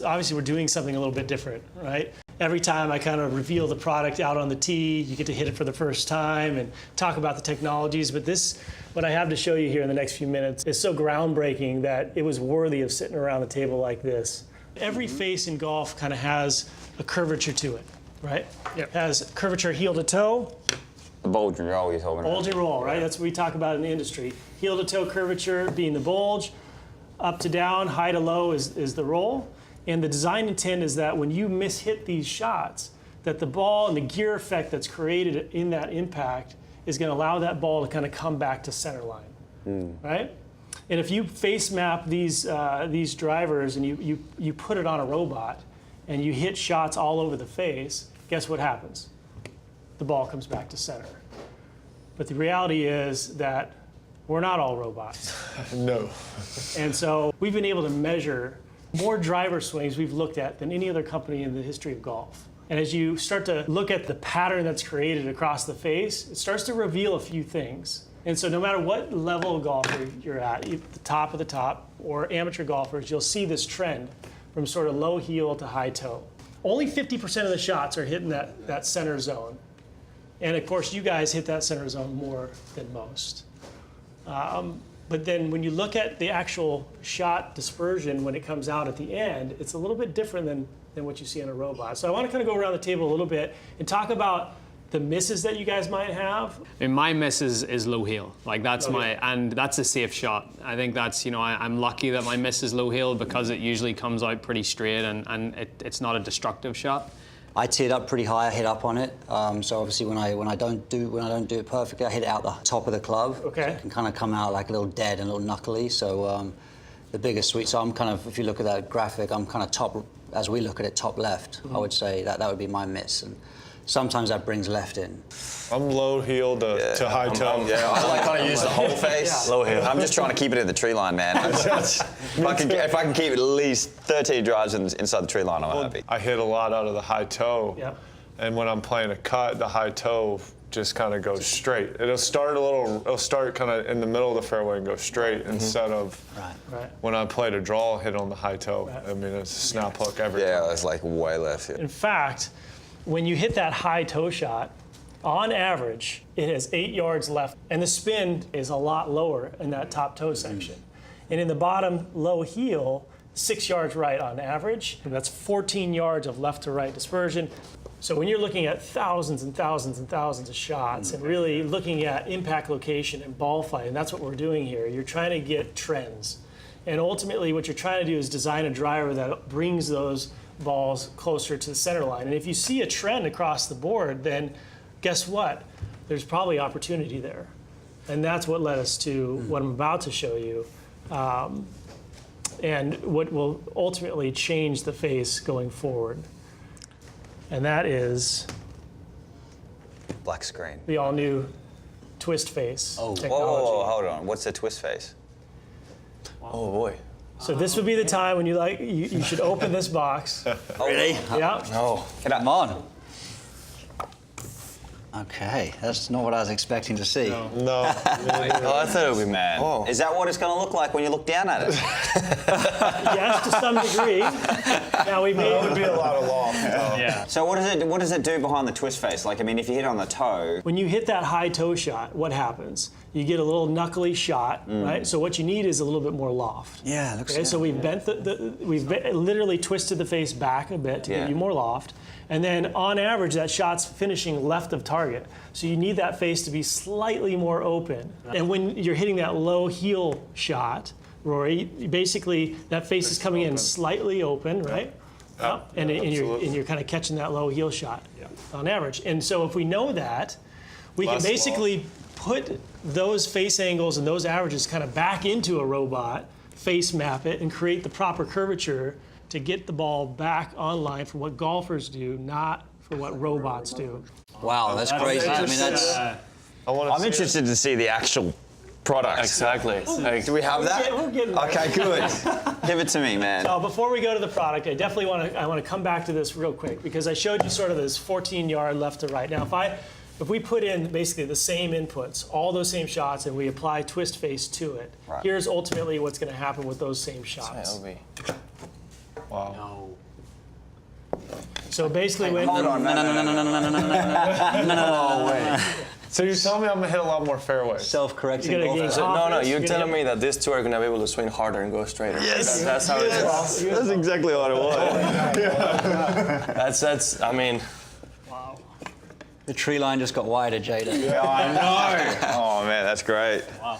obviously we're doing something a little bit different, right? Every time I kind of reveal the product out on the tee, you get to hit it for the first time and talk about the technologies. But this, what I have to show you here in the next few minutes, is so groundbreaking that it was worthy of sitting around the table like this. Every face in golf kind of has a curvature to it, right? It has curvature heel to toe. The bulge and roll you're talking about. Bulge and roll, right? That's what we talk about in the industry. Heel to toe curvature being the bulge, up to down, high to low is the roll. And the design intent is that when you mishit these shots, that the ball and the gear effect that's created in that impact is going to allow that ball to kind of come back to center line, right? And if you face map these drivers and you put it on a robot and you hit shots all over the face, guess what happens? The ball comes back to center. But the reality is that we're not all robots. No. And so we've been able to measure more driver swings we've looked at than any other company in the history of golf. And as you start to look at the pattern that's created across the face, it starts to reveal a few things. And so no matter what level of golfer you're at the top of the top, or amateur golfers, you'll see this trend from sort of low heel to high toe. Only 50% of the shots are hitting that center zone. And of course, you guys hit that center zone more than most. But then when you look at the actual shot dispersion when it comes out at the end, it's a little bit different than what you see on a robot. So I want to kind of go around the table a little bit and talk about the misses that you guys might have. And my miss is low heel. Like that's and that's a safe shot. I think that's, I'm lucky that my miss is low heel because it usually comes out pretty straight and it's not a destructive shot. I tee it up pretty high. I hit up on it. So obviously, when I don't do it perfectly, I hit it out the top of the club. Okay. So it can kind of come out like a little dead and a little knuckly. So the biggest sweep. So I'm kind of, if you look at that graphic, I'm kind of top, as we look at it, top left. I would say that would be my miss. And sometimes that brings left in. I'm low heel to high toe. I like kind of use the whole face. Low heel. I'm just trying to keep it in the tree line, man. If I can keep at least 13 drives inside the tree line, I'm happy. I hit a lot out of the high toe. Yep. And when I'm playing a cut, the high toe just kind of goes straight. It'll start kind of in the middle of the fairway and go straight instead of when I played a draw, hit on the high toe. I mean, it's a snap hook every time. Yeah, it's like way left. In fact, when you hit that high toe shot, on average, it has 8 yards left, and the spin is a lot lower in that top toe section. And in the bottom low heel, 6 yards right on average, and that's 14 yards of left to right dispersion. So when you're looking at thousands and thousands and thousands of shots and really looking at impact location and ball flight, and that's what we're doing here, you're trying to get trends. And ultimately what you're trying to do is design a driver that brings those balls closer to the center line. And if you see a trend across the board, then guess what? There's probably opportunity there. And that's what led us to what I'm about to show you, and what will ultimately change the face going forward. And that is Black screen. the all-new twist face technology. Whoa, hold on. What's the twist face? Oh boy. So this would be the time when you should open this box. Really? Yeah. No. Come on. Okay, that's not what I was expecting to see. No. I thought it would be mad. Oh. Is that what it's going to look like when you look down at it? Yes, to some degree. Now we That would made be a lot of loft. Yeah. So what does it do behind the twist face? Like, I mean, if you hit on the toe. when you hit that high toe shot, what happens? You get a little knuckly shot, right? So what you need is a little bit more loft. Yeah, it looks Okay, so we've bent literally twisted the face back a bit to give you more loft. And then on average, that shot's finishing left of target. So you need that face to be slightly more open. And when you're hitting that low heel shot, Rory, basically that face is coming in slightly open, right? And you're kind of catching that low heel shot on average. And so if we know that, we can basically put those face angles and those averages kind of back into a robot, face map it, and create the proper curvature to get the ball back online for what golfers do, not for what robots do. Wow, that's crazy. I mean, that's. I'm interested to see the actual product. Exactly. Do we have that? We're getting there. Okay, good. Give it to me, man. So before we go to the product, I definitely want to come back to this real quick because I showed you sort of this 14-yard left to right. Now, if we put in basically the same inputs, all those same shots, and we apply twist face to it, here's ultimately what's going to happen with those same shots. Wow. No. So basically, when No, way. So you're telling me I'm gonna hit a lot more fairways? Self-correcting You gotta golfer. gain So, no, confidence, you're you're telling gonna- me that these two are gonna be able to swing harder and go straighter. Yes. That's how it is. That's exactly what it was. That's. I mean, The tree line just got wider, Jada. I know. Oh man, that's great. Wow.